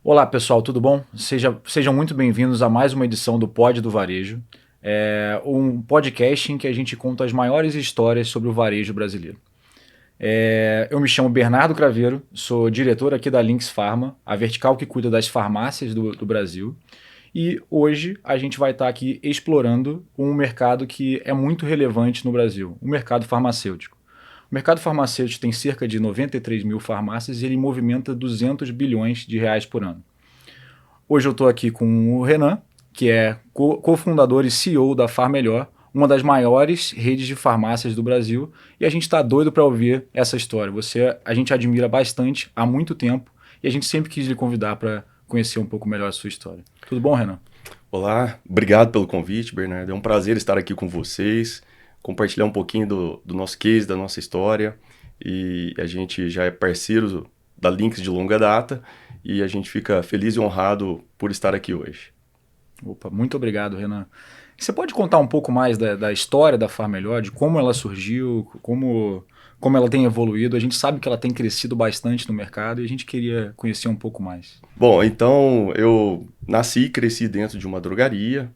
Olá pessoal, tudo bom? Sejam muito bem-vindos a mais uma edição do Pod do Varejo, um podcast em que a gente conta as maiores histórias sobre o varejo brasileiro. Eu me chamo Bernardo Craveiro, sou diretor aqui da Lynx Pharma, a vertical que cuida das farmácias do Brasil, e hoje a gente vai estar aqui explorando um mercado que é muito relevante no Brasil, o mercado farmacêutico. O mercado farmacêutico tem cerca de 93 mil farmácias e ele movimenta 200 bilhões de reais por ano. Hoje eu estou aqui com o Renan, que é cofundador e CEO da Farmelhor, uma das maiores redes de farmácias do Brasil, e a gente está doido para ouvir essa história. A gente admira bastante há muito tempo e a gente sempre quis lhe convidar para conhecer um pouco melhor a sua história. Tudo bom, Renan? Olá, obrigado pelo convite, Bernardo. É um prazer estar aqui com vocês, compartilhar um pouquinho do nosso case, da nossa história. E a gente já é parceiro da Lynx de longa data e a gente fica feliz e honrado por estar aqui hoje. Opa, muito obrigado, Renan. Você pode contar um pouco mais da história da Farmelhor, de como ela surgiu, como ela tem evoluído? A gente sabe que ela tem crescido bastante no mercado e a gente queria conhecer um pouco mais. Bom, então eu nasci e cresci dentro de uma drogaria.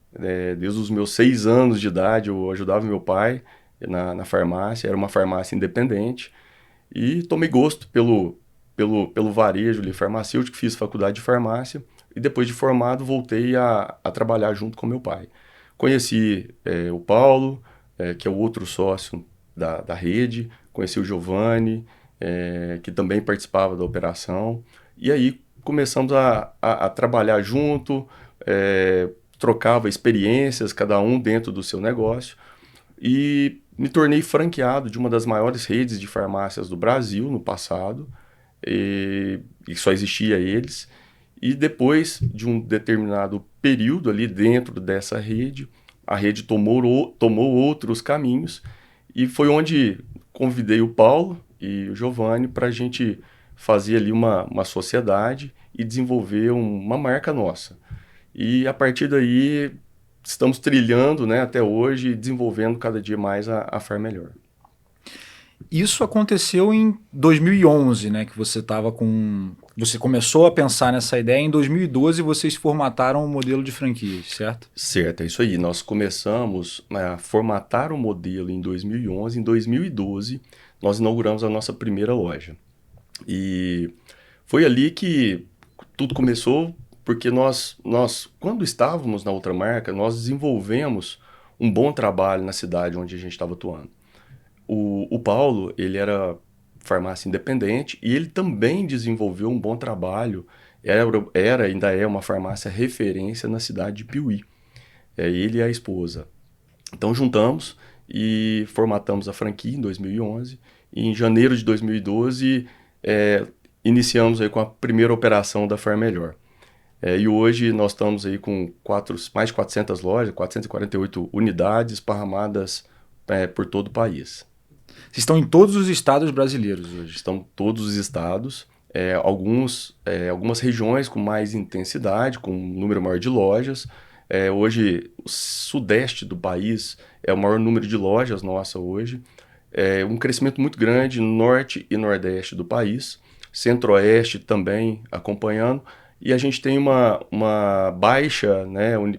Desde os meus 6 anos de idade eu ajudava meu pai na farmácia, era uma farmácia independente. E tomei gosto pelo varejo ali, farmacêutico, fiz faculdade de farmácia. E depois de formado voltei a trabalhar junto com meu pai. Conheci o Paulo, que é o outro sócio da rede, conheci o Giovanni, que também participava da operação, e aí começamos a trabalhar junto, trocava experiências, cada um dentro do seu negócio, e me tornei franqueado de uma das maiores redes de farmácias do Brasil no passado, e só existia eles. E depois de um determinado período ali dentro dessa rede, a rede tomou outros caminhos e foi onde convidei o Paulo e o Giovanni para a gente fazer ali uma sociedade e desenvolver uma marca nossa. E a partir daí estamos trilhando, né, até hoje e desenvolvendo cada dia mais a Farmelhor. Isso aconteceu em 2011, né? Que você você começou a pensar nessa ideia. Em 2012 vocês formataram o modelo de franquias, certo? Certo, é isso aí. Nós começamos a formatar o modelo em 2011. Em 2012 nós inauguramos a nossa primeira loja. E foi ali que tudo começou, porque nós quando estávamos na outra marca, nós desenvolvemos um bom trabalho na cidade onde a gente estava atuando. O Paulo, ele era farmácia independente e ele também desenvolveu um bom trabalho. Ainda é uma farmácia referência na cidade de Piuí. Ele e a esposa. Então juntamos e formatamos a franquia em 2011. E em janeiro de 2012, iniciamos aí com a primeira operação da Farmelhor. E hoje nós estamos aí com mais de 400 lojas, 448 unidades esparramadas por todo o país. Vocês estão em todos os estados brasileiros hoje? Estão em todos os estados, algumas regiões com mais intensidade, com um número maior de lojas. Hoje, o sudeste do país é o maior número de lojas nossa hoje. Um crescimento muito grande no norte e nordeste do país. Centro-oeste também acompanhando. E a gente tem uma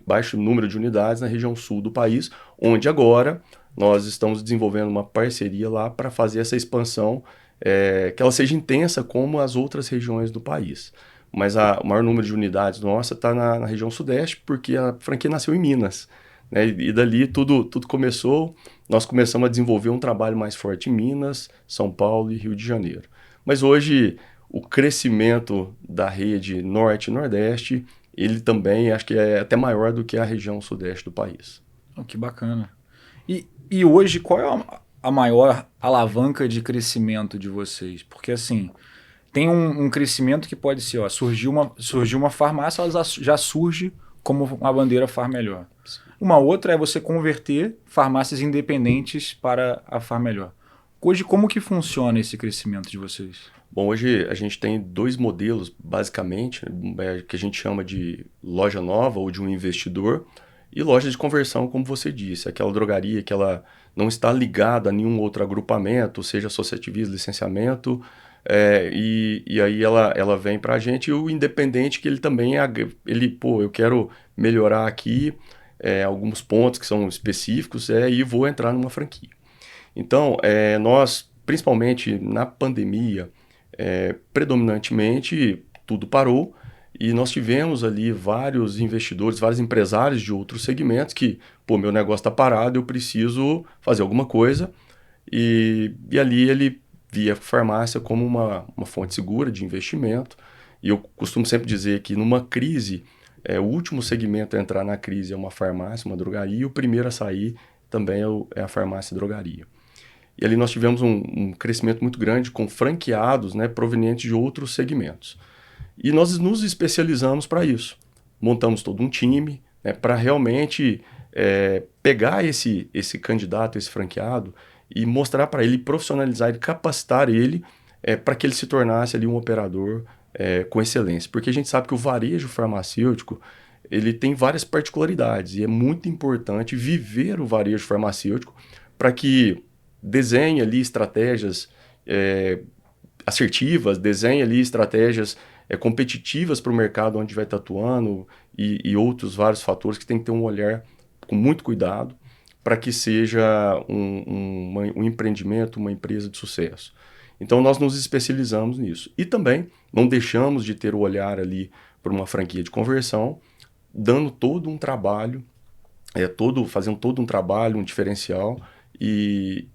baixo número de unidades na região sul do país, onde agora nós estamos desenvolvendo uma parceria lá para fazer essa expansão, que ela seja intensa como as outras regiões do país. Mas o maior número de unidades nossa está na região sudeste, porque a franquia nasceu em Minas, né? E dali tudo começou, nós começamos a desenvolver um trabalho mais forte em Minas, São Paulo e Rio de Janeiro. Mas hoje o crescimento da rede norte e nordeste, ele também acho que é até maior do que a região sudeste do país. Oh, que bacana. E hoje, qual é a maior alavanca de crescimento de vocês? Porque assim, tem um crescimento que pode ser, surgiu uma farmácia, ela já surge como uma bandeira Farmelhor. Uma outra é você converter farmácias independentes para a Farmelhor. Hoje, como que funciona esse crescimento de vocês? Bom, hoje a gente tem 2 modelos, basicamente, que a gente chama de loja nova ou de um investidor, e loja de conversão, como você disse, aquela drogaria que ela não está ligada a nenhum outro agrupamento, seja associativismo, licenciamento, E aí ela vem para a gente, e o independente que ele também, pô, eu quero melhorar aqui alguns pontos que são específicos, e vou entrar numa franquia. Então, nós, principalmente na pandemia, predominantemente tudo parou, e nós tivemos ali vários investidores, vários empresários de outros segmentos que, pô, meu negócio está parado, eu preciso fazer alguma coisa. E ali ele via a farmácia como uma fonte segura de investimento. E eu costumo sempre dizer que numa crise, o último segmento a entrar na crise é uma farmácia, uma drogaria, e o primeiro a sair também é a farmácia e drogaria. E ali nós tivemos um crescimento muito grande com franqueados, né, provenientes de outros segmentos. E nós nos especializamos para isso. Montamos todo um time, né, para realmente pegar esse candidato, esse franqueado, e mostrar para ele, profissionalizar ele, capacitar ele para que ele se tornasse ali um operador com excelência. Porque a gente sabe que o varejo farmacêutico ele tem várias particularidades e é muito importante viver o varejo farmacêutico para que desenhe ali estratégias assertivas, desenhe ali estratégias competitivas para o mercado onde vai estar atuando e outros vários fatores que tem que ter um olhar com muito cuidado para que seja um empreendimento, uma empresa de sucesso. Então, nós nos especializamos nisso. E também não deixamos de ter o olhar ali para uma franquia de conversão, dando todo um trabalho, fazendo todo um trabalho, um diferencial e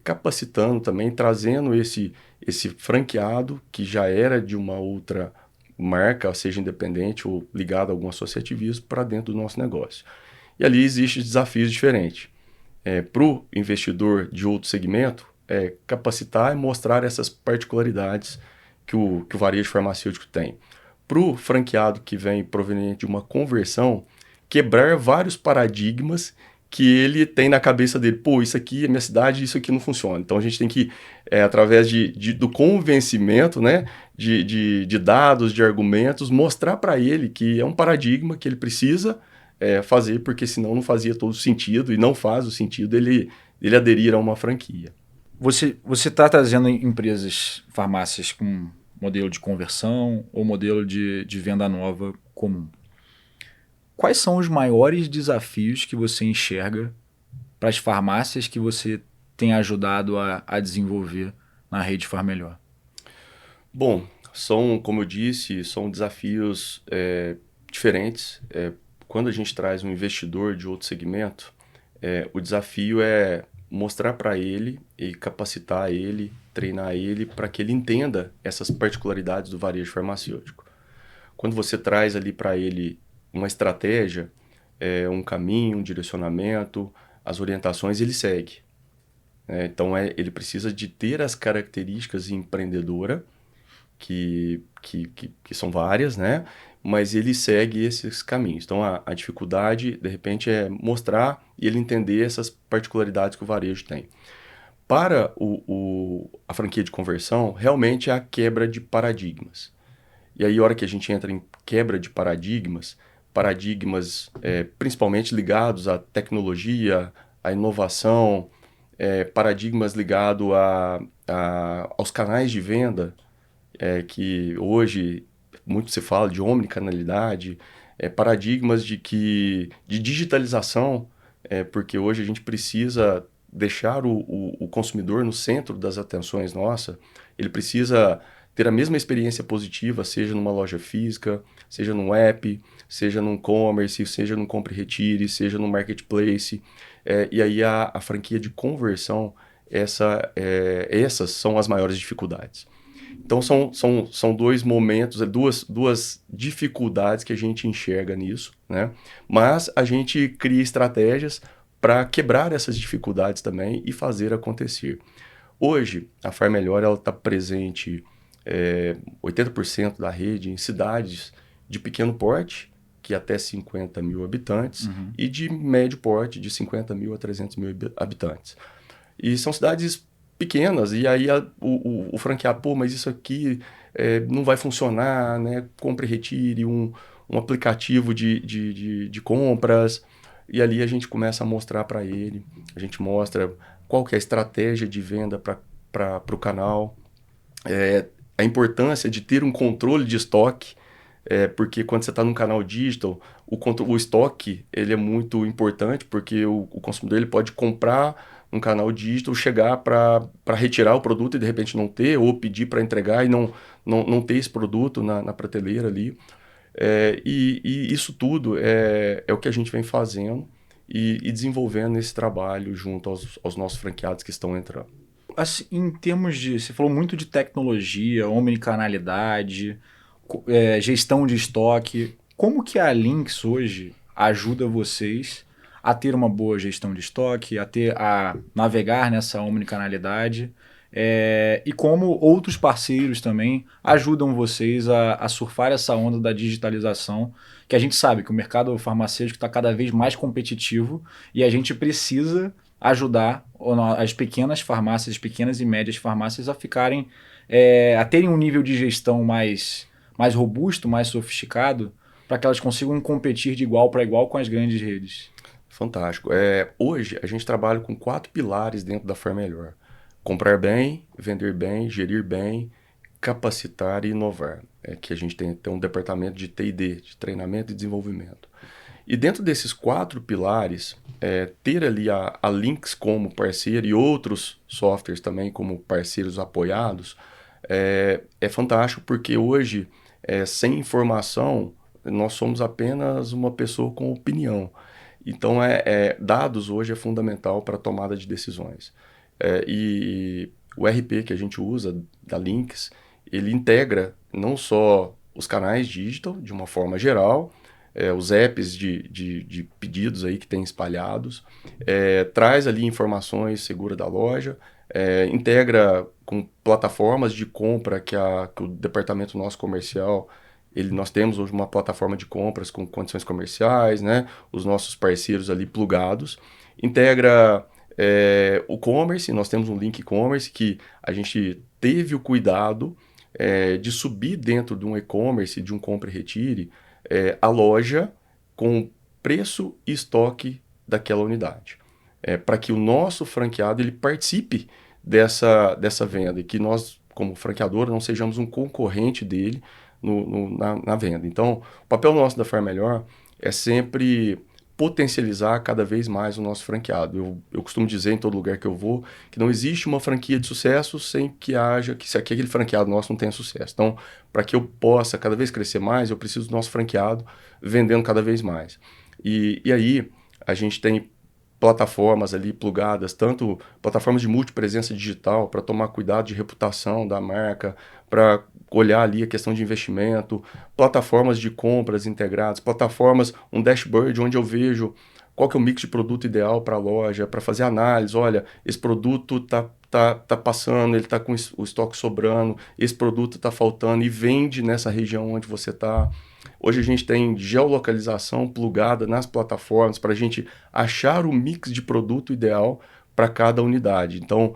capacitando também, trazendo esse franqueado que já era de uma outra marca, seja independente ou ligado a algum associativismo, para dentro do nosso negócio. E ali existem desafios diferentes. Para o investidor de outro segmento, capacitar e mostrar essas particularidades que o varejo farmacêutico tem. Para o franqueado que vem proveniente de uma conversão, quebrar vários paradigmas que ele tem na cabeça dele. Pô, isso aqui é minha cidade, isso aqui não funciona. Então a gente tem que, através do convencimento, né, de dados, de argumentos, mostrar para ele que é um paradigma que ele precisa fazer, porque senão não fazia todo sentido e não faz o sentido ele aderir a uma franquia. Você está trazendo empresas, farmácias com modelo de conversão ou modelo de venda nova comum. Quais são os maiores desafios que você enxerga para as farmácias que você tem ajudado a desenvolver na rede Far Melhor? Bom, como eu disse, são desafios diferentes. Quando a gente traz um investidor de outro segmento, o desafio é mostrar para ele e capacitar ele, treinar ele para que ele entenda essas particularidades do varejo farmacêutico. Quando você traz ali para ele uma estratégia, um caminho, um direcionamento, as orientações, ele segue. Então, ele precisa de ter as características empreendedora, que são várias, né? Mas ele segue esses caminhos. Então, a dificuldade, de repente, é mostrar e ele entender essas particularidades que o varejo tem. Para a franquia de conversão, realmente é a quebra de paradigmas. E aí, a hora que a gente entra em quebra de paradigmas principalmente ligados à tecnologia, à inovação, paradigmas ligados aos canais de venda, que hoje muito se fala de omnicanalidade, paradigmas de digitalização, porque hoje a gente precisa deixar o consumidor no centro das atenções nossas, ele precisa ter a mesma experiência positiva, seja numa loja física, seja num app, seja num e-commerce, seja num compre e retire, seja num marketplace. E aí a franquia de conversão, essas são as maiores dificuldades. Então são dois momentos, duas dificuldades que a gente enxerga nisso, né? Mas a gente cria estratégias para quebrar essas dificuldades também e fazer acontecer. Hoje, a Far Melhor está presente 80% da rede em cidades de pequeno porte, que até 50 mil habitantes, e de médio porte, de 50 mil a 300 mil habitantes. E são cidades pequenas, e aí o franqueado, pô, mas isso aqui não vai funcionar, né? Compre e retire, um aplicativo de compras, e ali a gente começa a mostrar para ele, a gente mostra qual que é a estratégia de venda para o canal, a importância de ter um controle de estoque, porque quando você está num canal digital, o estoque ele é muito importante, porque o consumidor ele pode comprar um canal digital, chegar para retirar o produto e de repente não ter, ou pedir para entregar e não ter esse produto na prateleira ali. E isso tudo é o que a gente vem fazendo e desenvolvendo esse trabalho junto aos nossos franqueados que estão entrando. Assim, em termos de, você falou muito de tecnologia, omnicanalidade, gestão de estoque. Como que a Lynx hoje ajuda vocês a ter uma boa gestão de estoque, a navegar nessa omnicanalidade? E como outros parceiros também ajudam vocês a surfar essa onda da digitalização, que a gente sabe que o mercado farmacêutico está cada vez mais competitivo e a gente precisa ajudar as pequenas farmácias, as pequenas e médias farmácias a ficarem, a terem um nível de gestão mais robusto, mais sofisticado, para que elas consigam competir de igual para igual com as grandes redes. Fantástico. Hoje a gente trabalha com 4 pilares dentro da Farmelhor: comprar bem, vender bem, gerir bem, capacitar e inovar. É que a gente tem um departamento de T&D, de treinamento e desenvolvimento. E dentro desses 4 pilares, ter ali a Lynx como parceiro e outros softwares também como parceiros apoiados é fantástico, porque hoje, sem informação, nós somos apenas uma pessoa com opinião. Então, dados hoje é fundamental para a tomada de decisões. E o RP que a gente usa, da Lynx, ele integra não só os canais digital, de uma forma geral, os apps de pedidos aí que tem espalhados, traz ali informações seguras da loja, integra com plataformas de compra que o departamento nosso comercial, nós temos hoje uma plataforma de compras com condições comerciais, né? Os nossos parceiros ali plugados. Integra o commerce, nós temos um link e-commerce que a gente teve o cuidado de subir dentro de um e-commerce, de um compra e retire, a loja com preço e estoque daquela unidade. Para que o nosso franqueado ele participe dessa venda e que nós, como franqueador, não sejamos um concorrente dele na venda. Então, o papel nosso da Farmelhor é sempre potencializar cada vez mais o nosso franqueado. Eu costumo dizer em todo lugar que eu vou que não existe uma franquia de sucesso sem que aquele franqueado nosso não tenha sucesso. Então, para que eu possa cada vez crescer mais, eu preciso do nosso franqueado vendendo cada vez mais. E aí a gente tem plataformas ali plugadas, tanto plataformas de multipresença digital para tomar cuidado de reputação da marca, para olhar ali a questão de investimento, plataformas de compras integradas, plataformas, um dashboard onde eu vejo qual que é o mix de produto ideal para a loja, para fazer análise, olha, esse produto tá passando, ele está com o estoque sobrando, esse produto está faltando e vende nessa região onde você está. Hoje a gente tem geolocalização plugada nas plataformas para a gente achar o mix de produto ideal para cada unidade. Então,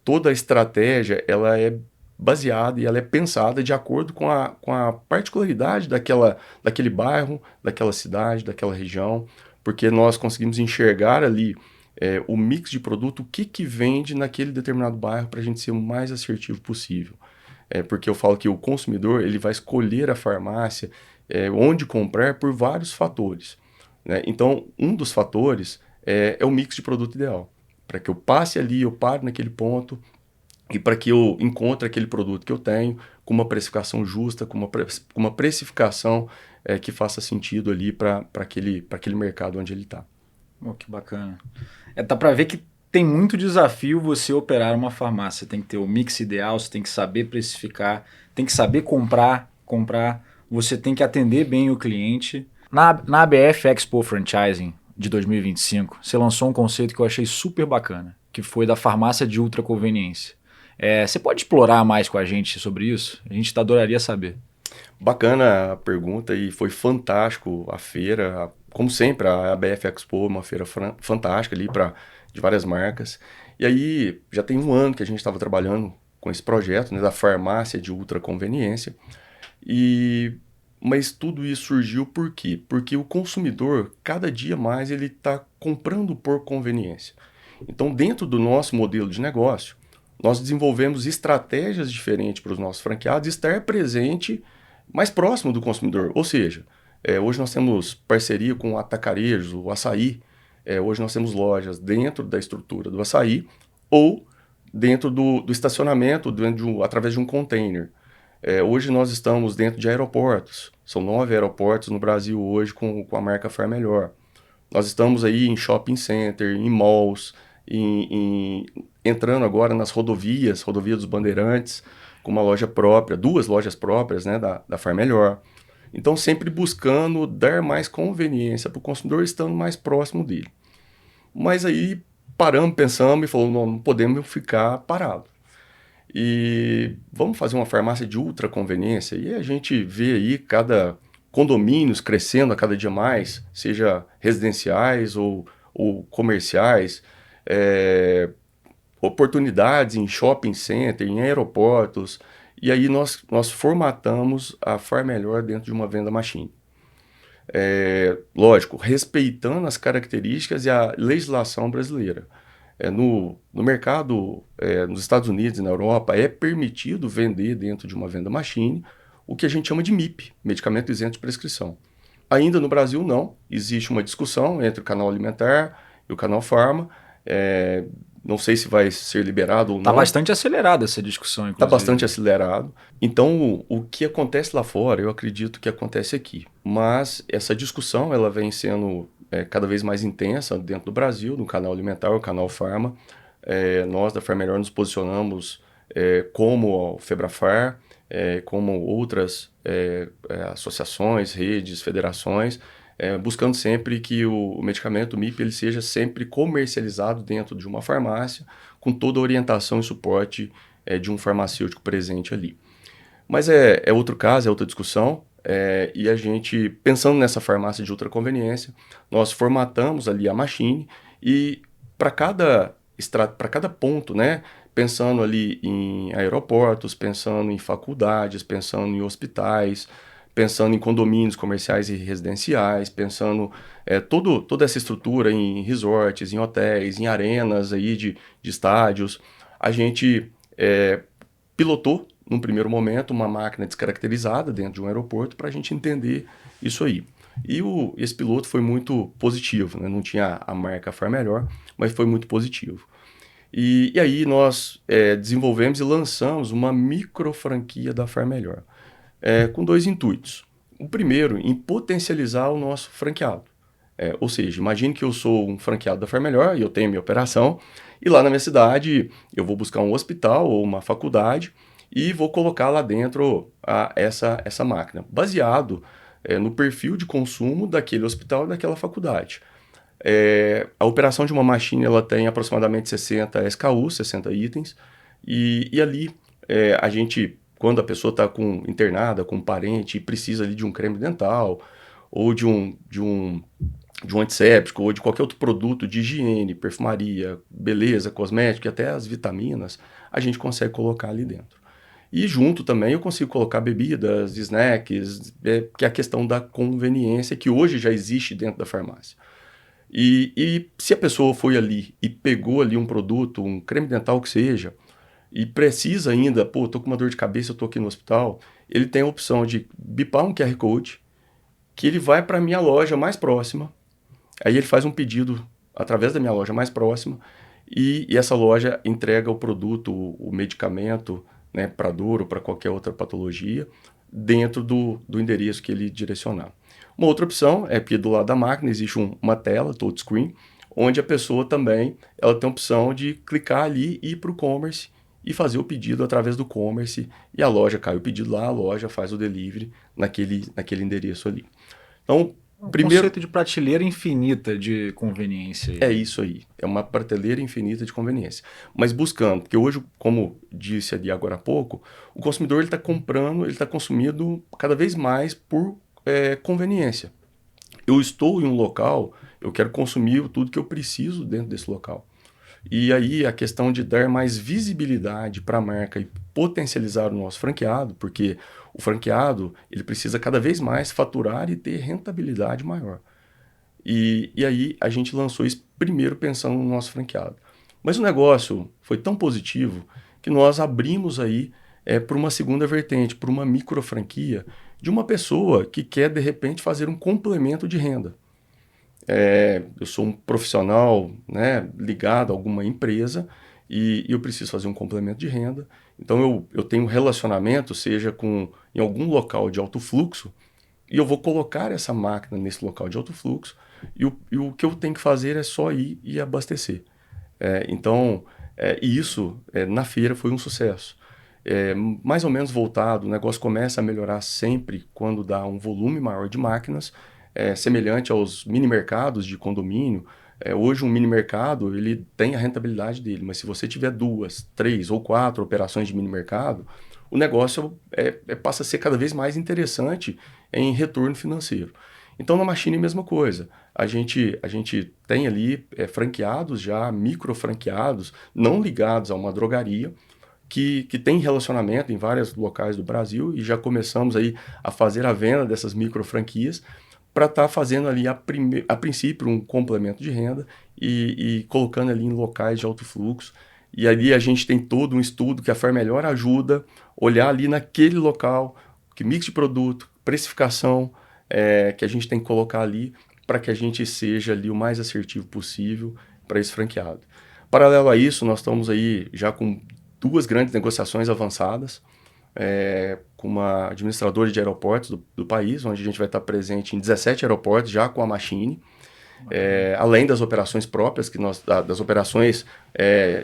toda a estratégia ela é baseada e ela é pensada de acordo com a particularidade daquele bairro, daquela cidade, daquela região, porque nós conseguimos enxergar ali o mix de produto, o que vende naquele determinado bairro para a gente ser o mais assertivo possível. Porque eu falo que o consumidor ele vai escolher a farmácia onde comprar por vários fatores, né? Então, um dos fatores é o mix de produto ideal. Para que eu passe ali, eu pare naquele ponto e para que eu encontre aquele produto que eu tenho com uma precificação justa, com uma precificação que faça sentido ali para aquele mercado onde ele está. Oh, que bacana. Dá para ver que tem muito desafio você operar uma farmácia. Tem que ter o mix ideal, você tem que saber precificar, tem que saber comprar, você tem que atender bem o cliente. Na ABF Expo Franchising de 2025, você lançou um conceito que eu achei super bacana, que foi da farmácia de ultra conveniência. Você pode explorar mais com a gente sobre isso? A gente adoraria saber. Bacana a pergunta e foi fantástico a feira. Como sempre, a ABF Expo é uma feira fantástica ali de várias marcas. E aí, já tem um ano que a gente estava trabalhando com esse projeto, né, da farmácia de ultra conveniência. Mas tudo isso surgiu por quê? Porque o consumidor, cada dia mais, ele está comprando por conveniência. Então, dentro do nosso modelo de negócio, nós desenvolvemos estratégias diferentes para os nossos franqueados estar presente mais próximo do consumidor. Ou seja, hoje nós temos parceria com o Atacarejo, o Açaí. Hoje nós temos lojas dentro da estrutura do Açaí ou dentro do estacionamento, através de um container. Hoje nós estamos dentro de aeroportos. São 9 aeroportos no Brasil hoje com a marca Far Melhor. Nós estamos aí em shopping center, em malls, entrando agora nas rodovias, rodovia dos Bandeirantes, com uma loja própria, 2 lojas próprias, né, da Far Melhor. Então, sempre buscando dar mais conveniência para o consumidor, estando mais próximo dele. Mas aí paramos, pensamos e falamos, não podemos ficar parado. E vamos fazer uma farmácia de ultra conveniência. E a gente vê aí cada condomínios crescendo a cada dia mais, seja residenciais ou comerciais, oportunidades em shopping center, em aeroportos. E aí nós formatamos a Far Melhor dentro de uma venda machine. Lógico, respeitando as características e a legislação brasileira. No mercado, nos Estados Unidos e na Europa, é permitido vender dentro de uma venda machine o que a gente chama de MIP, medicamento isento de prescrição. Ainda no Brasil, não. Existe uma discussão entre o canal alimentar e o canal farma. Não sei se vai ser liberado ou não. Está bastante acelerada essa discussão, inclusive. Está bastante acelerado. Então, o que acontece lá fora, eu acredito que acontece aqui. Mas essa discussão ela vem sendo cada vez mais intensa dentro do Brasil, no canal alimentar, o canal farma. Nós, da Far Melhor, nos posicionamos como a Febrafar, como outras associações, redes, federações, buscando sempre que o medicamento MIP ele seja sempre comercializado dentro de uma farmácia, com toda a orientação e suporte de um farmacêutico presente ali. Mas é outro caso, é outra discussão, e a gente, pensando nessa farmácia de ultraconveniência, nós formatamos ali a machine e para cada ponto, né, pensando ali em aeroportos, pensando em faculdades, pensando em hospitais, pensando em condomínios comerciais e residenciais, pensando toda essa estrutura em resorts, em hotéis, em arenas aí de estádios. A gente pilotou, num primeiro momento, uma máquina descaracterizada dentro de um aeroporto para a gente entender isso aí. E esse piloto foi muito positivo, né? Não tinha a marca Far Melhor, mas foi muito positivo. E aí nós desenvolvemos e lançamos uma micro franquia da Far Melhor, com 2 intuitos. O primeiro, em potencializar o nosso franqueado. Ou seja, imagine que eu sou um franqueado da Far Melhor e eu tenho minha operação, e lá na minha cidade eu vou buscar um hospital ou uma faculdade e vou colocar lá dentro essa máquina, baseado no perfil de consumo daquele hospital e daquela faculdade. A operação de uma machine ela tem aproximadamente 60 SKUs, 60 itens, e ali a gente, quando a pessoa está internada, com um parente, e precisa ali de um creme dental, ou de um antisséptico, ou de qualquer outro produto de higiene, perfumaria, beleza, cosmético e até as vitaminas, a gente consegue colocar ali dentro. E junto também eu consigo colocar bebidas, snacks, que é a questão da conveniência que hoje já existe dentro da farmácia. E se a pessoa foi ali e pegou ali um produto, um creme dental que seja, e precisa ainda, tô com uma dor de cabeça, eu tô aqui no hospital, ele tem a opção de bipar um QR Code, que ele vai para a minha loja mais próxima, aí ele faz um pedido através da minha loja mais próxima, e essa loja entrega o produto, o medicamento, né, para dor ou para qualquer outra patologia, dentro do endereço que ele direcionar. Uma outra opção é que do lado da máquina existe uma tela, touchscreen, onde a pessoa também ela tem a opção de clicar ali e ir para o commerce e fazer o pedido através do commerce, e a loja cai o pedido lá, a loja faz o delivery naquele endereço ali. Então, primeiro, conceito de prateleira infinita de conveniência. É isso aí, é uma prateleira infinita de conveniência. Mas buscando, porque hoje, como disse ali agora há pouco, o consumidor está comprando, ele está consumindo cada vez mais por conveniência. Eu estou em um local, eu quero consumir tudo que eu preciso dentro desse local. E aí a questão de dar mais visibilidade para a marca e potencializar o nosso franqueado, porque o franqueado ele precisa cada vez mais faturar e ter rentabilidade maior. E aí a gente lançou isso primeiro pensando no nosso franqueado. Mas o negócio foi tão positivo que nós abrimos aí para uma segunda vertente, para uma micro franquia de uma pessoa que quer, de repente, fazer um complemento de renda. Eu sou um profissional, né, ligado a alguma empresa e eu preciso fazer um complemento de renda. Então, eu tenho um relacionamento, seja em algum local de alto fluxo, e eu vou colocar essa máquina nesse local de alto fluxo e o que eu tenho que fazer é só ir e abastecer. Então, e isso na feira foi um sucesso. Mais ou menos voltado, o negócio começa a melhorar sempre quando dá um volume maior de máquinas, semelhante aos mini mercados de condomínio. Hoje um mini mercado ele tem a rentabilidade dele, mas se você tiver 2, 3 ou 4 operações de mini mercado, o negócio passa a ser cada vez mais interessante em retorno financeiro. Então na Machine a mesma coisa. A gente tem ali franqueados já, micro franqueados, não ligados a uma drogaria, que tem relacionamento em vários locais do Brasil e já começamos aí a fazer a venda dessas micro franquias para estar fazendo ali a princípio um complemento de renda e colocando ali em locais de alto fluxo. E ali a gente tem todo um estudo que a Farmelhor ajuda a olhar ali naquele local, que mix de produto, precificação, que a gente tem que colocar ali para que a gente seja ali o mais assertivo possível para esse franqueado. Paralelo a isso, nós estamos aí já com 2 grandes negociações avançadas, com uma administradora de aeroportos do país, onde a gente vai estar presente em 17 aeroportos já com a Machine, além das operações próprias, das operações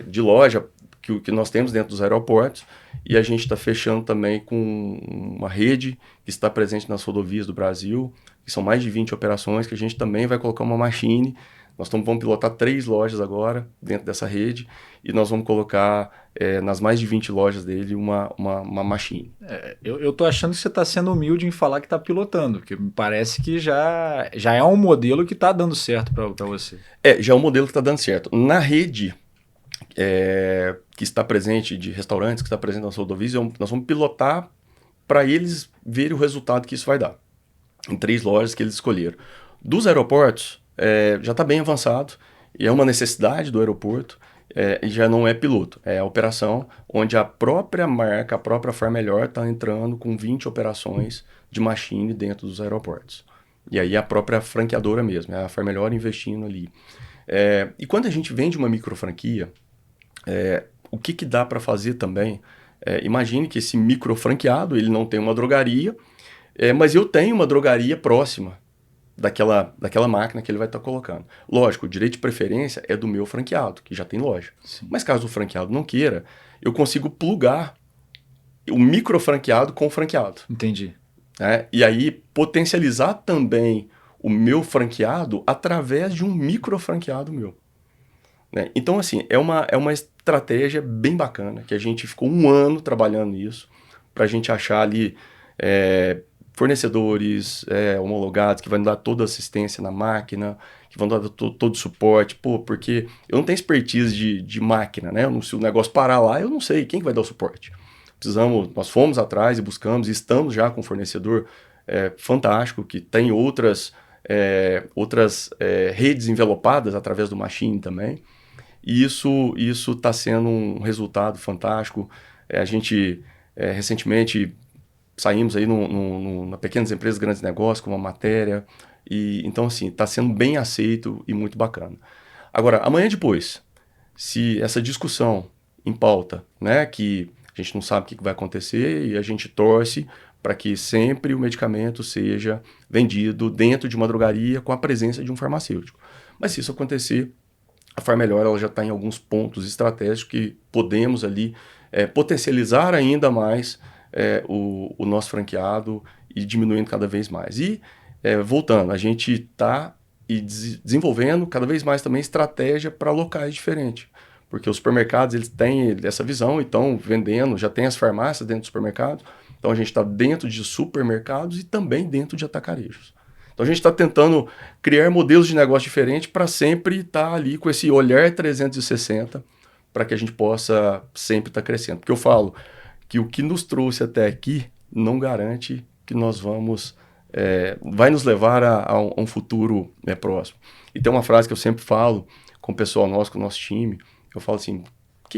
de loja que nós temos dentro dos aeroportos, e a gente está fechando também com uma rede que está presente nas rodovias do Brasil, que são mais de 20 operações, que a gente também vai colocar uma Machine. Nós vamos pilotar 3 lojas agora dentro dessa rede e nós vamos colocar nas mais de 20 lojas dele uma Machine. Eu tô achando que você está sendo humilde em falar que está pilotando, porque me parece que já é um modelo que está dando certo para você. Já é um modelo que está dando certo. Na rede que está presente, de restaurantes que está presente nas rodovias, nós vamos pilotar para eles verem o resultado que isso vai dar. Em 3 lojas que eles escolheram. Dos aeroportos, já está bem avançado e é uma necessidade do aeroporto e já não é piloto, é a operação onde a própria marca, a própria Farmelhor está entrando com 20 operações de Machine dentro dos aeroportos. E aí a própria franqueadora mesmo, é a Farmelhor investindo ali. E quando a gente vende uma micro franquia, o que dá para fazer também? Imagine que esse micro franqueado ele não tem uma drogaria, mas eu tenho uma drogaria próxima daquela máquina que ele vai estar colocando. Lógico, o direito de preferência é do meu franqueado, que já tem loja. Sim. Mas caso o franqueado não queira, eu consigo plugar o micro franqueado com o franqueado. Entendi. E aí potencializar também o meu franqueado através de um micro franqueado meu. Então, assim, é uma estratégia bem bacana, que a gente ficou 1 ano trabalhando nisso, para a gente achar ali fornecedores homologados que vão dar toda a assistência na máquina, que vão dar todo o suporte, porque eu não tenho expertise de máquina, né? Se o negócio parar lá, eu não sei quem vai dar o suporte. Nós fomos atrás e buscamos, e estamos já com um fornecedor fantástico, que tem outras redes envelopadas através do Machine também, e isso está sendo um resultado fantástico. A gente recentemente saímos aí na Pequenas Empresas, Grandes Negócios, com uma matéria. Então, assim, está sendo bem aceito e muito bacana. Agora, amanhã depois, se essa discussão em pauta, né, que a gente não sabe o que vai acontecer e a gente torce para que sempre o medicamento seja vendido dentro de uma drogaria com a presença de um farmacêutico. Mas se isso acontecer, a Farmelhor ela já está em alguns pontos estratégicos que podemos ali potencializar ainda mais o nosso franqueado e diminuindo cada vez mais. E, voltando, a gente está desenvolvendo cada vez mais também estratégia para locais diferentes. Porque os supermercados eles têm essa visão e estão vendendo, já tem as farmácias dentro dos supermercados. Então a gente está dentro de supermercados e também dentro de atacarejos. Então a gente está tentando criar modelos de negócio diferentes para sempre estar ali com esse olhar 360 para que a gente possa sempre estar crescendo. Porque eu falo que o que nos trouxe até aqui não garante que nós vai nos levar a um futuro próximo. E tem uma frase que eu sempre falo com o pessoal nosso, com o nosso time, eu falo assim,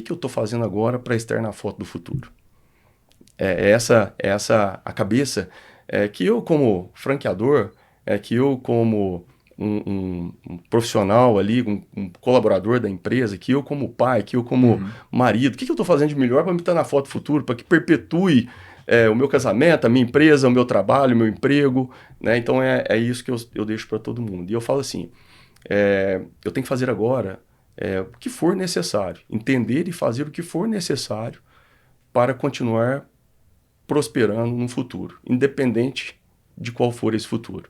que eu estou fazendo agora para estar na foto do futuro? É essa a cabeça que eu, como franqueador, que eu, como um profissional ali, um colaborador da empresa, que eu, como pai, que eu, como marido, o que eu estou fazendo de melhor para me estar na foto do futuro, para que perpetue o meu casamento, a minha empresa, o meu trabalho, o meu emprego, né? Então é isso que eu deixo para todo mundo. E eu falo assim, eu tenho que fazer agora o que for necessário, entender e fazer o que for necessário para continuar prosperando no futuro, independente de qual for esse futuro.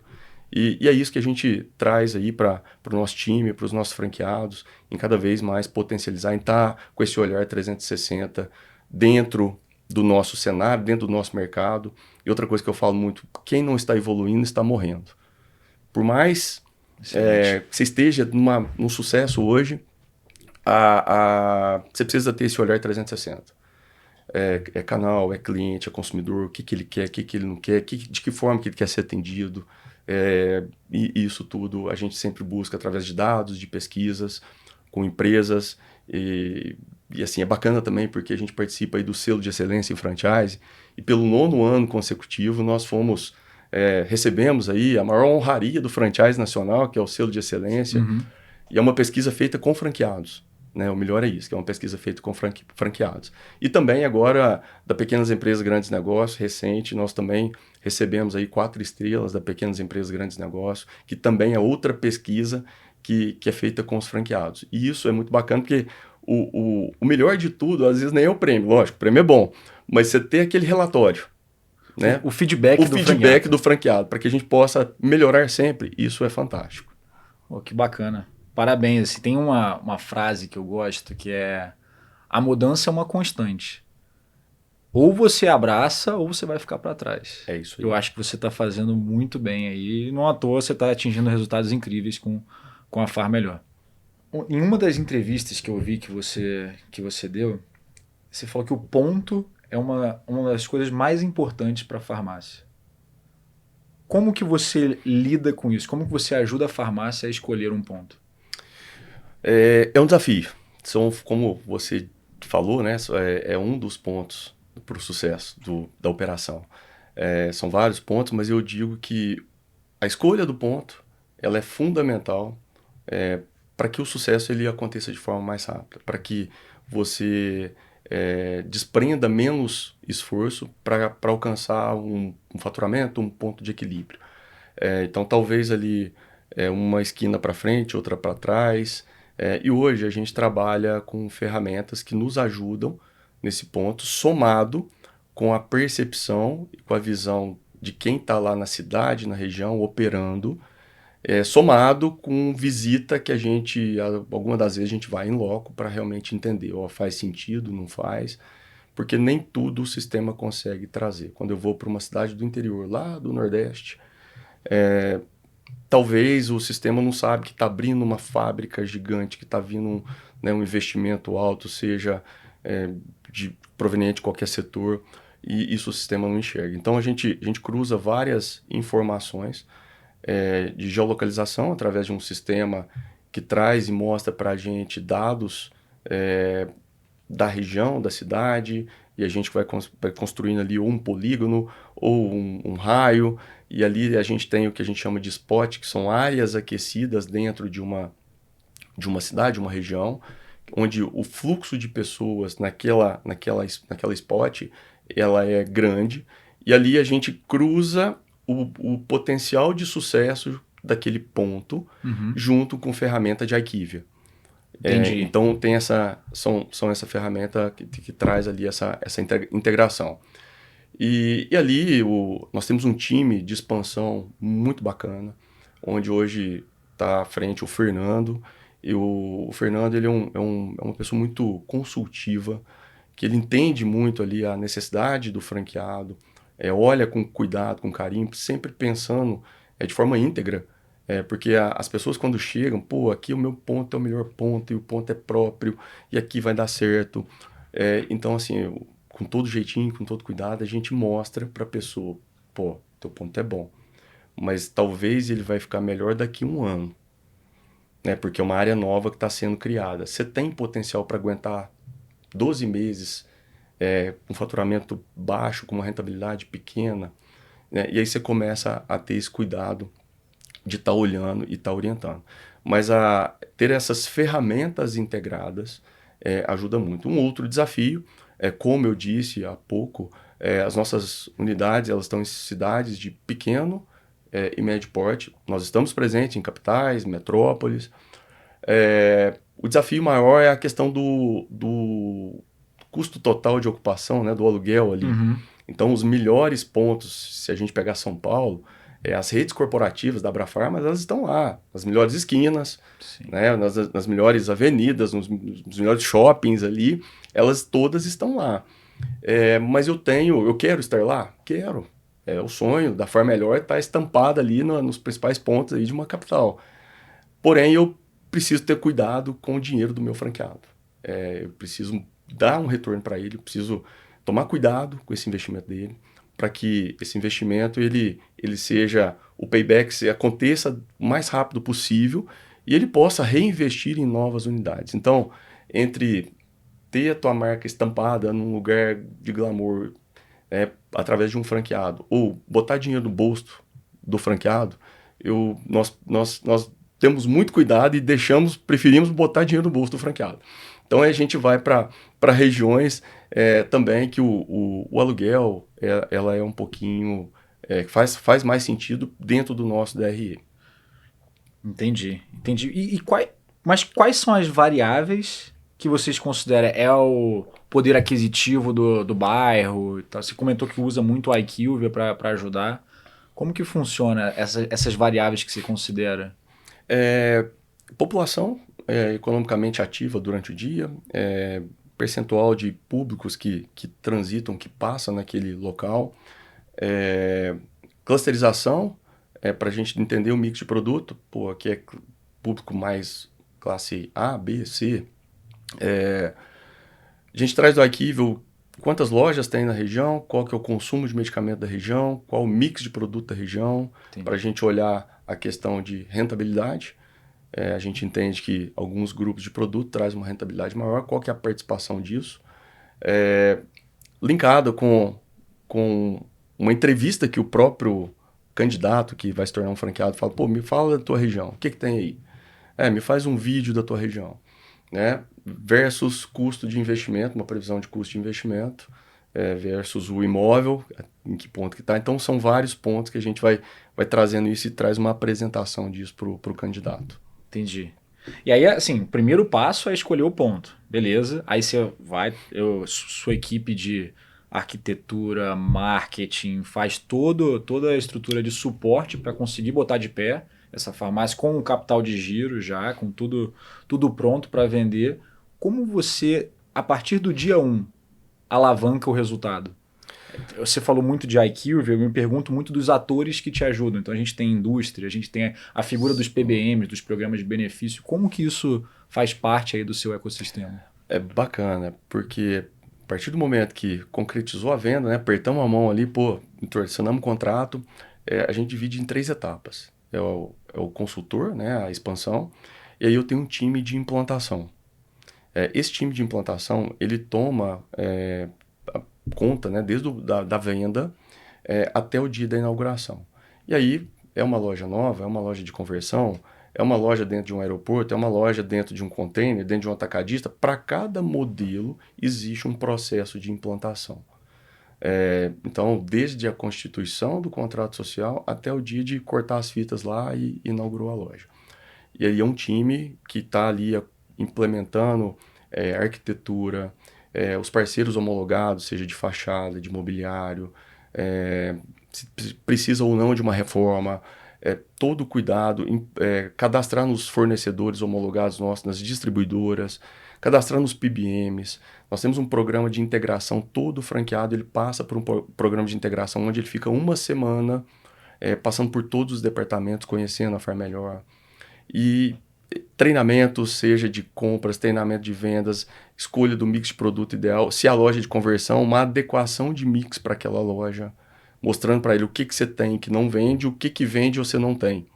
E é isso que a gente traz aí para o nosso time, para os nossos franqueados, em cada vez mais potencializar, em estar com esse olhar 360 dentro do nosso cenário, dentro do nosso mercado. E outra coisa que eu falo muito, quem não está evoluindo está morrendo. Por mais que você esteja num sucesso hoje, você precisa ter esse olhar 360. É canal, é cliente, é consumidor, o que ele quer, o que ele não quer, de que forma que ele quer ser atendido. E isso tudo a gente sempre busca através de dados, de pesquisas, com empresas. E assim, é bacana também porque a gente participa aí do selo de excelência em franchise. E pelo 9º ano consecutivo nós recebemos aí a maior honraria do franchise nacional, que é o selo de excelência. E é uma pesquisa feita com franqueados. Né? O melhor é isso, que é uma pesquisa feita com franqueados. E também agora, da Pequenas Empresas Grandes Negócios, recente, nós também recebemos aí 4 estrelas da Pequenas Empresas Grandes Negócios, que também é outra pesquisa que é feita com os franqueados. E isso é muito bacana, porque o melhor de tudo, às vezes nem é o prêmio, lógico, o prêmio é bom, mas você ter aquele relatório, né? O feedback do franqueado, para que a gente possa melhorar sempre, isso é fantástico. Oh, que bacana. Parabéns. Assim, tem uma frase que eu gosto que é: a mudança é uma constante. Ou você abraça ou você vai ficar para trás. É isso aí. Eu acho que você está fazendo muito bem aí. Não à toa você está atingindo resultados incríveis com a Far Melhor. Em uma das entrevistas que eu vi que você deu, você falou que o ponto é uma das coisas mais importantes para a farmácia. Como que você lida com isso? Como que você ajuda a farmácia a escolher um ponto? É um desafio. Como você falou, né? É um dos pontos para o sucesso da operação. São vários pontos, mas eu digo que a escolha do ponto ela é fundamental para que o sucesso ele aconteça de forma mais rápida, para que você desprenda menos esforço para alcançar um faturamento, um ponto de equilíbrio. Então, talvez ali uma esquina para frente, outra para trás. E hoje a gente trabalha com ferramentas que nos ajudam nesse ponto, somado com a percepção e com a visão de quem está lá na cidade, na região, operando, somado com visita que alguma das vezes a gente vai em loco para realmente entender, faz sentido, não faz, porque nem tudo o sistema consegue trazer. Quando eu vou para uma cidade do interior, lá do Nordeste, talvez o sistema não sabe que está abrindo uma fábrica gigante, que está vindo um investimento alto, seja proveniente de qualquer setor, e isso o sistema não enxerga. Então a gente cruza várias informações de geolocalização através de um sistema que traz e mostra para a gente dados da região, da cidade, e a gente vai construindo ali ou um polígono ou um raio, e ali a gente tem o que a gente chama de spot, que são áreas aquecidas dentro de uma cidade, uma região, onde o fluxo de pessoas naquela spot ela é grande, e ali a gente cruza o potencial de sucesso daquele ponto junto com ferramenta de Aikivia. Então tem essa ferramenta que traz ali essa integração. E ali nós temos um time de expansão muito bacana, onde hoje está à frente o Fernando. E o Fernando ele é uma pessoa muito consultiva, que ele entende muito ali a necessidade do franqueado, olha com cuidado, com carinho, sempre pensando de forma íntegra. Porque as pessoas quando chegam, aqui o meu ponto é o melhor ponto, e o ponto é próprio, e aqui vai dar certo. Então, assim, com todo jeitinho, com todo cuidado, a gente mostra para a pessoa, teu ponto é bom, mas talvez ele vai ficar melhor daqui a um ano, né? Porque é uma área nova que está sendo criada. Você tem potencial para aguentar 12 meses com faturamento baixo, com uma rentabilidade pequena, né? E aí você começa a ter esse cuidado de estar olhando e estar orientando. Mas ter essas ferramentas integradas ajuda muito. Um outro desafio como eu disse há pouco, as nossas unidades elas estão em cidades de pequeno e médio porte. Nós estamos presentes em capitais, metrópoles. O desafio maior é a questão do custo total de ocupação, né, do aluguel ali. Uhum. Então, os melhores pontos, se a gente pegar São Paulo, as redes corporativas da Abrafarma, elas estão lá, nas melhores esquinas, né, nas melhores avenidas, nos melhores shoppings ali, elas todas estão lá. Mas eu quero estar lá? Quero. O sonho da Farm Melhor está estampado ali nos principais pontos aí de uma capital. Porém, eu preciso ter cuidado com o dinheiro do meu franqueado. Eu preciso dar um retorno para ele, eu preciso tomar cuidado com esse investimento dele, para que esse investimento ele seja, o payback aconteça o mais rápido possível e ele possa reinvestir em novas unidades. Então, entre ter a tua marca estampada num lugar de glamour através de um franqueado ou botar dinheiro no bolso do franqueado, nós temos muito cuidado e preferimos botar dinheiro no bolso do franqueado. Então a gente vai para regiões também que o aluguel ela é um pouquinho faz mais sentido dentro do nosso DRE. Entendi. Mas quais são as variáveis que vocês consideram o poder aquisitivo do bairro? Tá? Você comentou que usa muito o IQVIA para ajudar. Como que funciona essas variáveis que você considera? População economicamente ativa durante o dia, percentual de públicos que transitam, que passam naquele local, clusterização, para a gente entender o mix de produto. Aqui é público mais classe A, B, C. A gente traz do arquivo quantas lojas tem na região, qual que é o consumo de medicamento da região, qual o mix de produto da região, para a gente olhar a questão de rentabilidade. A gente entende que alguns grupos de produto trazem uma rentabilidade maior, qual que é a participação disso. Linkado com uma entrevista que o próprio candidato que vai se tornar um franqueado fala, me fala da tua região, o que tem aí? Me faz um vídeo da tua região, né? Versus custo de investimento, uma previsão de custo de investimento, versus o imóvel, em que ponto que está. Então, são vários pontos que a gente vai trazendo isso e traz uma apresentação disso para o candidato. Entendi. E aí, assim, o primeiro passo é escolher o ponto, beleza? Aí você vai, sua equipe de arquitetura, marketing, faz toda a estrutura de suporte para conseguir botar de pé essa farmácia com um capital de giro já, com tudo pronto para vender. Como você, a partir do dia 1, alavanca o resultado? Você falou muito de IQVIA, eu me pergunto muito dos atores que te ajudam. Então a gente tem indústria, a gente tem a figura dos PBMs, dos programas de benefício. Como que isso faz parte aí do seu ecossistema? É bacana, porque a partir do momento que concretizou a venda, né, apertamos a mão ali, entornamos o contrato, a gente divide em 3 etapas. É o consultor, né, a expansão, e aí eu tenho um time de implantação. Esse time de implantação, ele toma conta, né, desde da venda até o dia da inauguração. E aí é uma loja nova, é uma loja de conversão, é uma loja dentro de um aeroporto, é uma loja dentro de um container, dentro de um atacadista. Para cada modelo existe um processo de implantação. Então, desde a constituição do contrato social até o dia de cortar as fitas lá e inaugurou a loja. E aí é um time que está ali implementando arquitetura, os parceiros homologados, seja de fachada, de mobiliário, se precisa ou não de uma reforma, todo cuidado, cadastrar nos fornecedores homologados nossos, nas distribuidoras, cadastrar nos PBMs. Nós temos um programa de integração, todo franqueado ele passa por um programa de integração onde ele fica uma semana passando por todos os departamentos, conhecendo a Farm Melhor. E treinamento, seja de compras, treinamento de vendas, escolha do mix de produto ideal, se a loja de conversão, uma adequação de mix para aquela loja, mostrando para ele o que você tem que não vende, o que vende você não tem,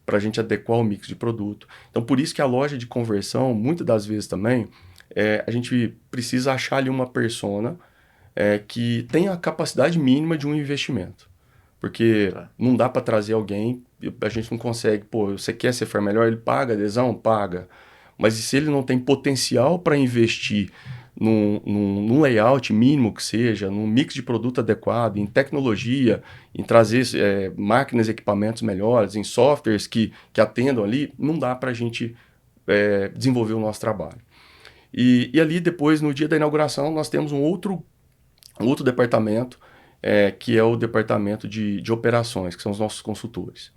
para a gente adequar o mix de produto. Então, por isso que a loja de conversão, muitas das vezes também, a gente precisa achar ali uma persona que tenha a capacidade mínima de um investimento. Porque Tá. não dá para trazer alguém, a gente não consegue, pô, você quer ser for melhor, ele paga adesão? Paga. Mas e se ele não tem potencial para investir num layout mínimo que seja, num mix de produto adequado, em tecnologia, em trazer máquinas e equipamentos melhores, em softwares que atendam ali, não dá para a gente desenvolver o nosso trabalho. E ali depois, no dia da inauguração, nós temos um outro departamento, que é o departamento de operações, que são os nossos consultores.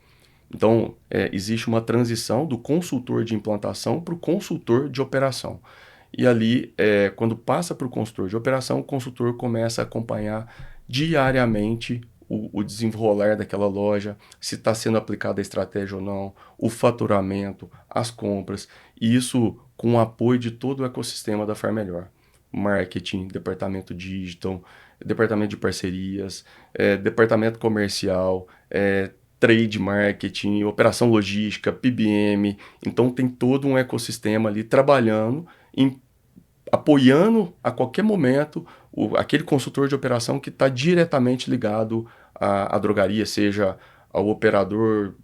Então, existe uma transição do consultor de implantação para o consultor de operação. E ali, quando passa para o consultor de operação, o consultor começa a acompanhar diariamente o desenrolar daquela loja, se está sendo aplicada a estratégia ou não, o faturamento, as compras, e isso com o apoio de todo o ecossistema da Far Melhor. Marketing, departamento digital, departamento de parcerias, departamento comercial, trade marketing, operação logística, PBM. Então tem todo um ecossistema ali trabalhando, apoiando a qualquer momento aquele consultor de operação que está diretamente ligado à drogaria, seja ao operador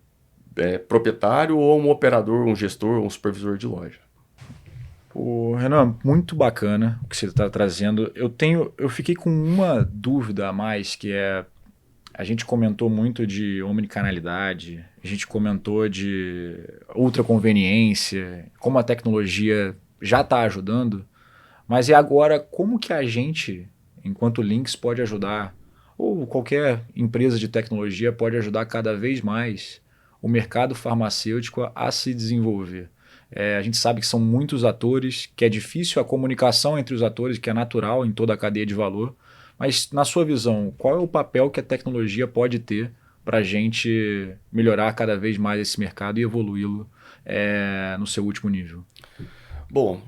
proprietário ou um operador, um gestor, um supervisor de loja. O Renan, muito bacana o que você está trazendo. Eu fiquei com uma dúvida a mais, que é a gente comentou muito de omnicanalidade, a gente comentou de ultraconveniência, como a tecnologia já está ajudando, mas e agora como que a gente, enquanto Links, pode ajudar, ou qualquer empresa de tecnologia pode ajudar cada vez mais o mercado farmacêutico a se desenvolver? A gente sabe que são muitos atores, que é difícil a comunicação entre os atores, que é natural em toda a cadeia de valor. Mas, na sua visão, qual é o papel que a tecnologia pode ter para a gente melhorar cada vez mais esse mercado e evoluí-lo no seu último nível? Bom,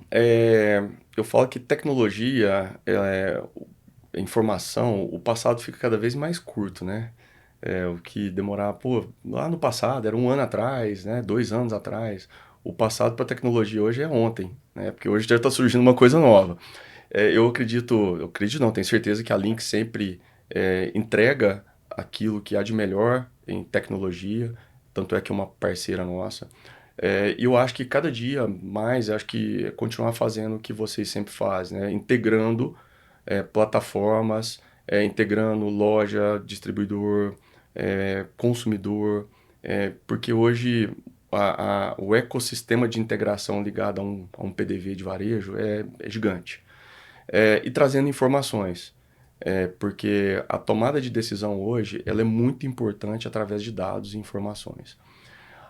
eu falo que tecnologia, informação, o passado fica cada vez mais curto, né? O que demorar, pô, lá no passado, era um ano atrás, né? 2 anos atrás. O passado para a tecnologia hoje é ontem, né? Porque hoje já está surgindo uma coisa nova. Eu acredito não, tenho certeza que a Link sempre entrega aquilo que há de melhor em tecnologia, tanto é que é uma parceira nossa. E eu acho que cada dia mais, acho que é continuar fazendo o que vocês sempre fazem, né? Integrando plataformas, integrando loja, distribuidor, consumidor, porque hoje o ecossistema de integração ligado a um PDV de varejo é gigante. E trazendo informações, porque a tomada de decisão hoje ela é muito importante através de dados e informações.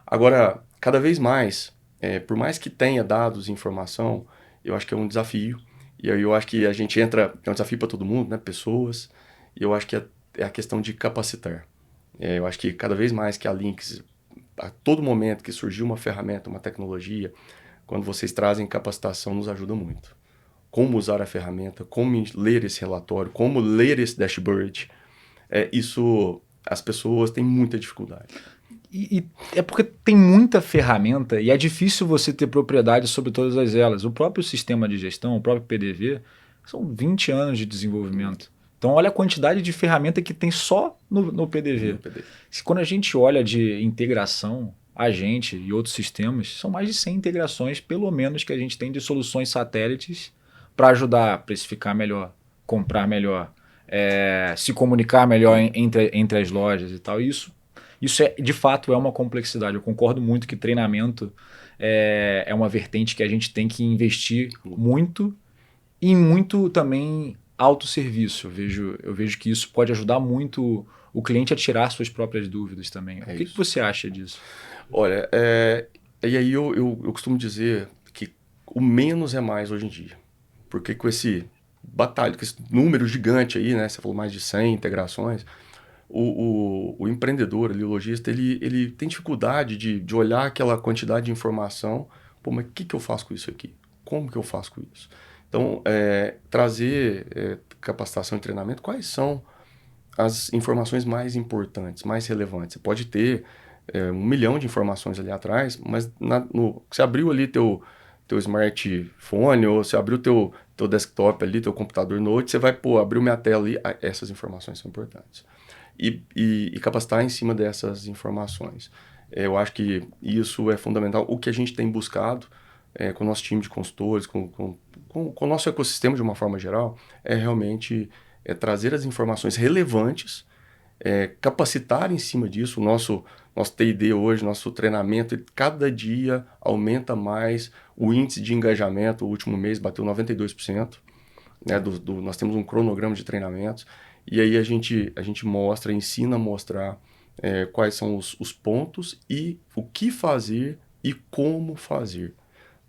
Agora, cada vez mais, por mais que tenha dados e informação, eu acho que é um desafio. E aí eu acho que a gente entra, é um desafio para todo mundo, né? Pessoas. E eu acho que é a questão de capacitar. Eu acho que cada vez mais que a Lynx, a todo momento que surgiu uma ferramenta, uma tecnologia, quando vocês trazem capacitação, nos ajuda muito. Como usar a ferramenta, como ler esse relatório, como ler esse dashboard, isso as pessoas têm muita dificuldade. E é porque tem muita ferramenta e é difícil você ter propriedade sobre todas elas. O próprio sistema de gestão, o próprio PDV, são 20 anos de desenvolvimento. Então, olha a quantidade de ferramenta que tem só no PDV. Quando a gente olha de integração, a gente e outros sistemas, são mais de 100 integrações, pelo menos, que a gente tem de soluções satélites para ajudar a precificar melhor, comprar melhor, se comunicar melhor entre as lojas e tal. Isso de fato é uma complexidade. Eu concordo muito que treinamento é uma vertente que a gente tem que investir muito e muito também autosserviço. Eu vejo que isso pode ajudar muito o cliente a tirar suas próprias dúvidas também. O que você acha disso? Olha, e aí eu costumo dizer que o menos é mais hoje em dia. Porque com esse batalha, com esse número gigante aí, né? Você falou mais de 100 integrações. O empreendedor ali, o lojista, ele tem dificuldade de olhar aquela quantidade de informação. Pô, mas o que eu faço com isso aqui? Como que eu faço com isso? Então, trazer capacitação e treinamento, quais são as informações mais importantes, mais relevantes? Você pode ter 1 milhão de informações ali atrás, mas você abriu ali teu smartphone ou você abrir o teu desktop ali, teu computador note, você vai, abrir minha tela ali, essas informações são importantes. E capacitar em cima dessas informações. Eu acho que isso é fundamental. O que a gente tem buscado com o nosso time de consultores, com o nosso ecossistema de uma forma geral, é realmente trazer as informações relevantes, capacitar em cima disso. O nosso T&D hoje, nosso treinamento, cada dia aumenta mais o índice de engajamento. O último mês bateu 92%. Né, nós temos um cronograma de treinamentos e aí a gente ensina a mostrar quais são os pontos e o que fazer e como fazer.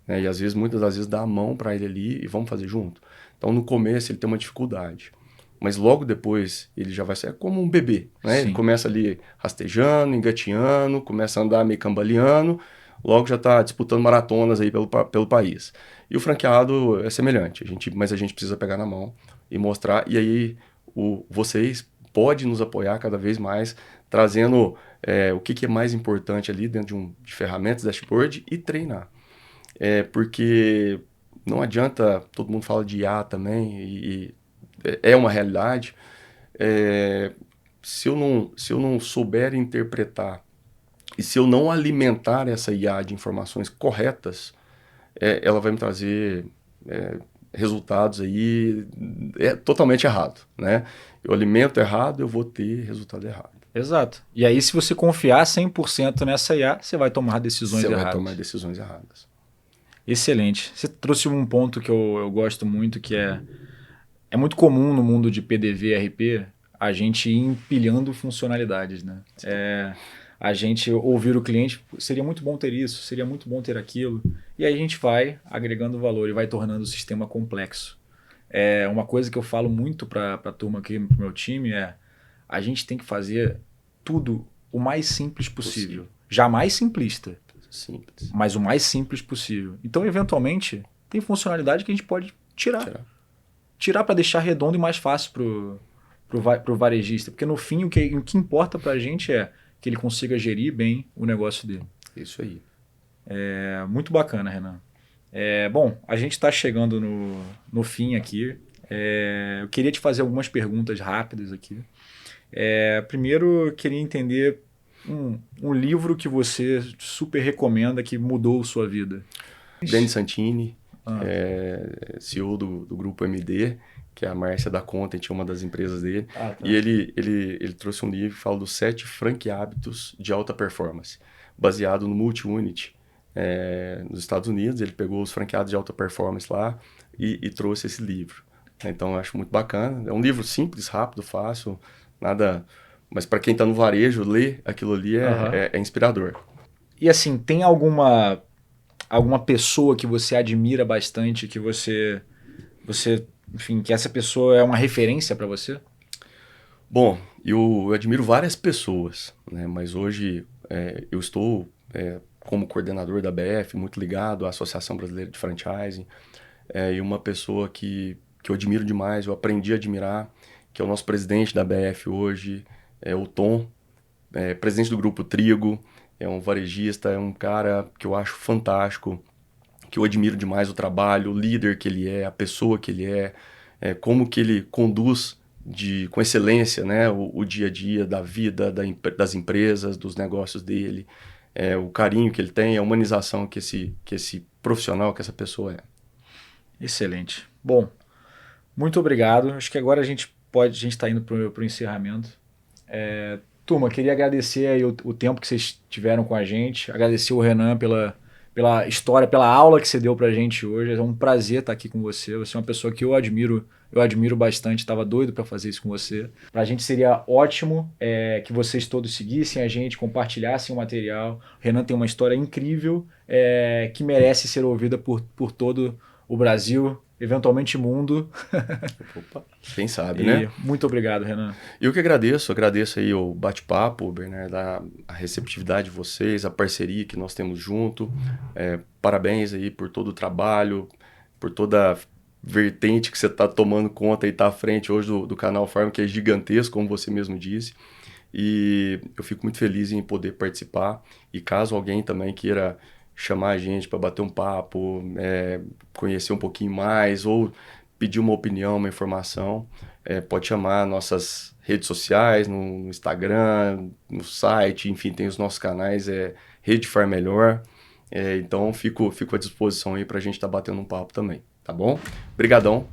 Né? E às vezes, muitas das vezes, dá a mão para ele ali e vamos fazer junto. Então, no começo, ele tem uma dificuldade. Mas logo depois, ele já vai ser como um bebê. Né? Ele começa ali rastejando, engateando, começa a andar meio cambaleando, logo já está disputando maratonas aí pelo país. E o franqueado é semelhante, mas a gente precisa pegar na mão e mostrar. E aí, vocês podem nos apoiar cada vez mais, trazendo o que é mais importante ali dentro de ferramentas, dashboard e treinar. Porque não adianta, todo mundo fala de IA também, e é uma realidade. Se eu não souber interpretar e se eu não alimentar essa IA de informações corretas, ela vai me trazer resultados aí totalmente errado, né? Eu alimento errado, eu vou ter resultado errado. Exato. E aí, se você confiar 100% nessa IA, você vai tomar decisões erradas. Você vai tomar decisões erradas. Excelente. Você trouxe um ponto que eu gosto muito, que é muito comum no mundo de PDV, RP, a gente ir empilhando funcionalidades, né? A gente ouvir o cliente, seria muito bom ter isso, seria muito bom ter aquilo. E aí a gente vai agregando valor e vai tornando o sistema complexo. Uma coisa que eu falo muito para a turma aqui, para o meu time, a gente tem que fazer tudo o mais simples possível. Jamais simplista. Simples. Mas o mais simples possível. Então, eventualmente, tem funcionalidade que a gente pode tirar para deixar redondo e mais fácil pro varejista. Porque no fim, o que importa para a gente é que ele consiga gerir bem o negócio dele. Isso aí. Muito bacana, Renan. Bom, a gente está chegando no fim aqui. Eu queria te fazer algumas perguntas rápidas aqui. Primeiro, eu queria entender um livro que você super recomenda que mudou sua vida. Denis Santini, CEO do grupo MD, que é a Márcia da Content, uma das empresas dele. Tá. E ele trouxe um livro que fala dos 7 franque-hábitos de alta performance, baseado no Multi-Unit nos Estados Unidos. Ele pegou os franqueados de alta performance lá e trouxe esse livro. Então, eu acho muito bacana. É um livro simples, rápido, fácil, nada... Mas para quem está no varejo, ler aquilo ali é inspirador. E assim, tem alguma pessoa que você admira bastante, que você enfim, que essa pessoa é uma referência para você? Bom, eu admiro várias pessoas, né? Mas hoje eu estou como coordenador da BF, muito ligado à Associação Brasileira de Franchising, e uma pessoa que eu admiro demais, eu aprendi a admirar, que é o nosso presidente da BF hoje, o Tom, presidente do Grupo Trigo, é um varejista, é um cara que eu acho fantástico, que eu admiro demais o trabalho, o líder que ele é, a pessoa que ele como que ele conduz com excelência, né, o dia a dia da vida das empresas, dos negócios dele, o carinho que ele tem, a humanização que esse profissional, que essa pessoa é. Excelente. Bom, muito obrigado. Acho que agora a gente está indo para o encerramento. Turma, queria agradecer aí o tempo que vocês tiveram com a gente, agradecer o Renan pela história, pela aula que você deu pra gente hoje. É um prazer estar aqui com você. Você é uma pessoa que eu admiro bastante, estava doido para fazer isso com você. Pra gente seria ótimo que vocês todos seguissem a gente, compartilhassem o material. O Renan tem uma história incrível que merece ser ouvida por todo o Brasil, eventualmente mundo. Opa, quem sabe, né? Muito obrigado, Renan. Eu que agradeço aí o bate-papo, Bernardo, a receptividade de vocês, a parceria que nós temos junto. Parabéns aí por todo o trabalho, por toda a vertente que você está tomando conta e está à frente hoje do canal Farm, que é gigantesco, como você mesmo disse. E eu fico muito feliz em poder participar. E caso alguém também queira chamar a gente para bater um papo, conhecer um pouquinho mais ou pedir uma opinião, uma informação, pode chamar nossas redes sociais, no Instagram, no site, enfim, tem os nossos canais, Rede Far Melhor. Então fico à disposição aí para a gente estar batendo um papo também, tá bom? Obrigadão.